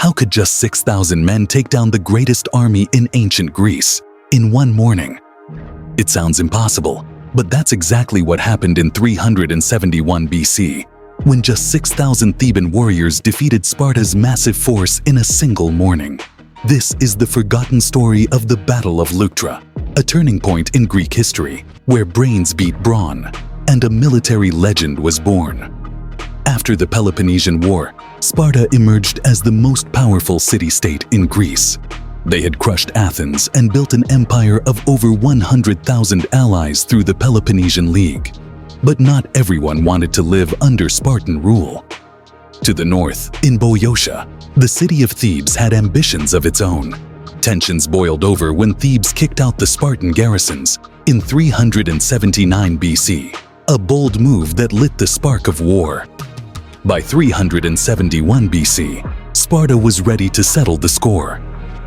How could just 6,000 men take down the greatest army in ancient Greece in one morning? It sounds impossible, but that's exactly what happened in 371 BC, when just 6,000 Theban warriors defeated Sparta's massive force in a single morning. This is the forgotten story of the Battle of Leuctra, a turning point in Greek history where brains beat brawn and a military legend was born. After the Peloponnesian War, Sparta emerged as the most powerful city-state in Greece. They had crushed Athens and built an empire of over 100,000 allies through the Peloponnesian League. But not everyone wanted to live under Spartan rule. To the north, in Boeotia, the city of Thebes had ambitions of its own. Tensions boiled over when Thebes kicked out the Spartan garrisons in 379 BC, a bold move that lit the spark of war. By 371 BC, Sparta was ready to settle the score.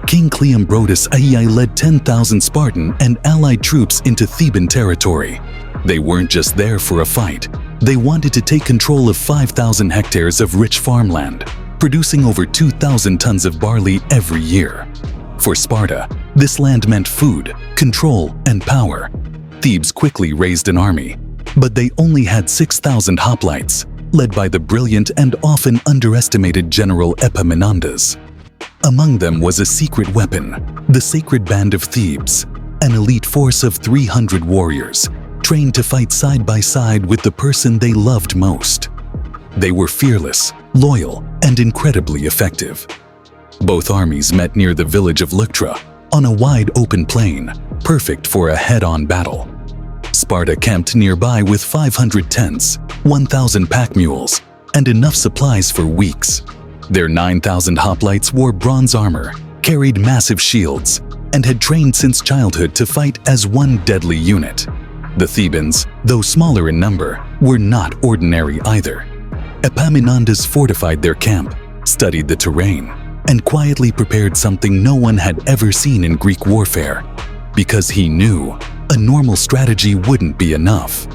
King Cleombrotus Ai led 10,000 Spartan and allied troops into Theban territory. They weren't just there for a fight. They wanted to take control of 5,000 hectares of rich farmland, producing over 2,000 tons of barley every year. For Sparta, this land meant food, control, and power. Thebes quickly raised an army, but they only had 6,000 hoplites, led by the brilliant and often underestimated general Epaminondas. Among them was a secret weapon, the Sacred Band of Thebes, an elite force of 300 warriors, trained to fight side by side with the person they loved most. They were fearless, loyal, and incredibly effective. Both armies met near the village of Luctra, on a wide open plain, perfect for a head-on battle. Sparta camped nearby with 500 tents, 1,000 pack mules, and enough supplies for weeks. Their 9,000 hoplites wore bronze armor, carried massive shields, and had trained since childhood to fight as one deadly unit. The Thebans, though smaller in number, were not ordinary either. Epaminondas fortified their camp, studied the terrain, and quietly prepared something no one had ever seen in Greek warfare, because he knew a normal strategy wouldn't be enough.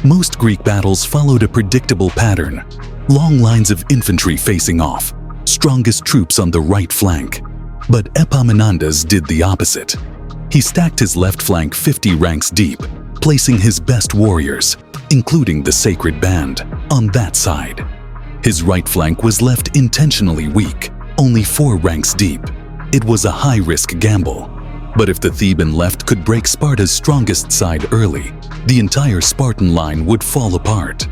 Most Greek battles followed a predictable pattern: long lines of infantry facing off, strongest troops on the right flank. But Epaminondas did the opposite. He stacked his left flank 50 ranks deep, placing his best warriors, including the Sacred Band, on that side. His right flank was left intentionally weak, only 4 ranks deep. It was a high-risk gamble. But if the Theban left could break Sparta's strongest side early, the entire Spartan line would fall apart.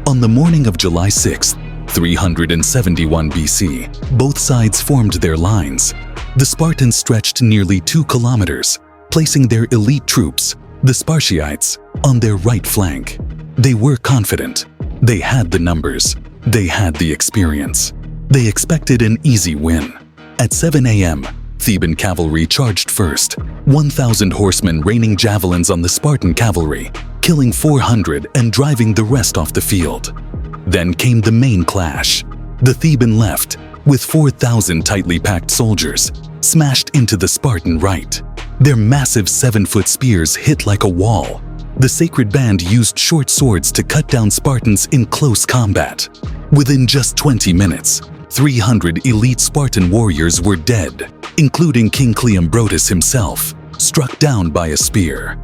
On the morning of July 6, 371 BC, both sides formed their lines. The Spartans stretched nearly 2 kilometers, placing their elite troops, the Spartiates, on their right flank. They were confident. They had the numbers. They had the experience. They expected an easy win. At 7 a.m., Theban cavalry charged first, 1,000 horsemen raining javelins on the Spartan cavalry, killing 400 and driving the rest off the field. Then came the main clash. The Theban left, with 4,000 tightly packed soldiers, smashed into the Spartan right. Their massive 7-foot spears hit like a wall. The Sacred Band used short swords to cut down Spartans in close combat. Within just 20 minutes, 300 elite Spartan warriors were dead, including King Cleombrotus himself, struck down by a spear.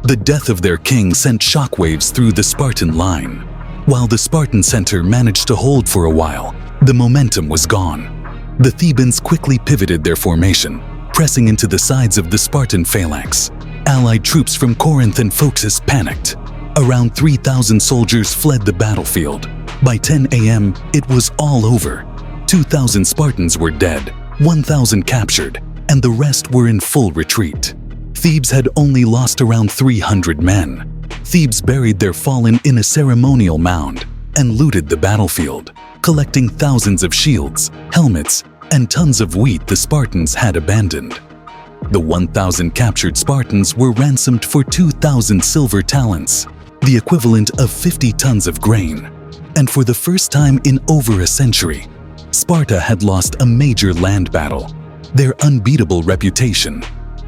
The death of their king sent shockwaves through the Spartan line. While the Spartan center managed to hold for a while, the momentum was gone. The Thebans quickly pivoted their formation, pressing into the sides of the Spartan phalanx. Allied troops from Corinth and Phocis panicked. Around 3,000 soldiers fled the battlefield. By 10 a.m., it was all over. 2,000 Spartans were dead, 1,000 captured, and the rest were in full retreat. Thebes had only lost around 300 men. Thebes buried their fallen in a ceremonial mound and looted the battlefield, collecting thousands of shields, helmets, and tons of wheat the Spartans had abandoned. The 1,000 captured Spartans were ransomed for 2,000 silver talents, the equivalent of 50 tons of grain. And for the first time in over a century, Sparta had lost a major land battle. Their unbeatable reputation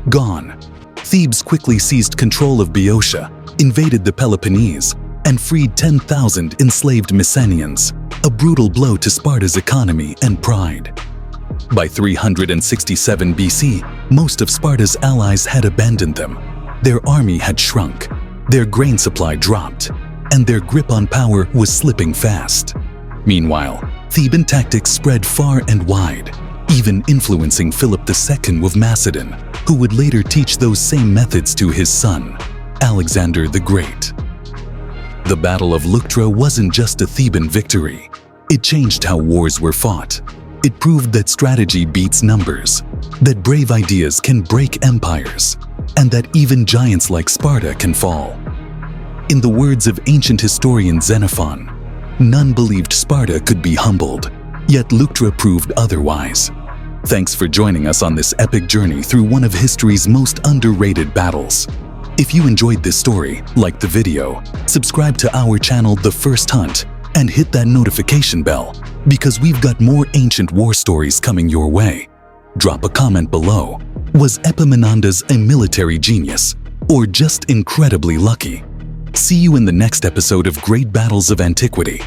gone. Thebes quickly seized control of Boeotia, invaded the Peloponnese, and freed 10,000 enslaved Messenians, a brutal blow to Sparta's economy and pride. By 367 BC, most of Sparta's allies had abandoned them. Their army had shrunk, their grain supply dropped, and their grip on power was slipping fast. Meanwhile, Theban tactics spread far and wide, even influencing Philip II of Macedon, who would later teach those same methods to his son, Alexander the Great. The Battle of Leuctra wasn't just a Theban victory. It changed how wars were fought. It proved that strategy beats numbers, that brave ideas can break empires, and that even giants like Sparta can fall. In the words of ancient historian Xenophon, none believed Sparta could be humbled, yet Luctra proved otherwise. Thanks for joining us on this epic journey through one of history's most underrated battles. If you enjoyed this story, like the video, subscribe to our channel The First Hunt, and hit that notification bell, because we've got more ancient war stories coming your way. Drop a comment below. Was Epaminondas a military genius, or just incredibly lucky? See you in the next episode of Great Battles of Antiquity.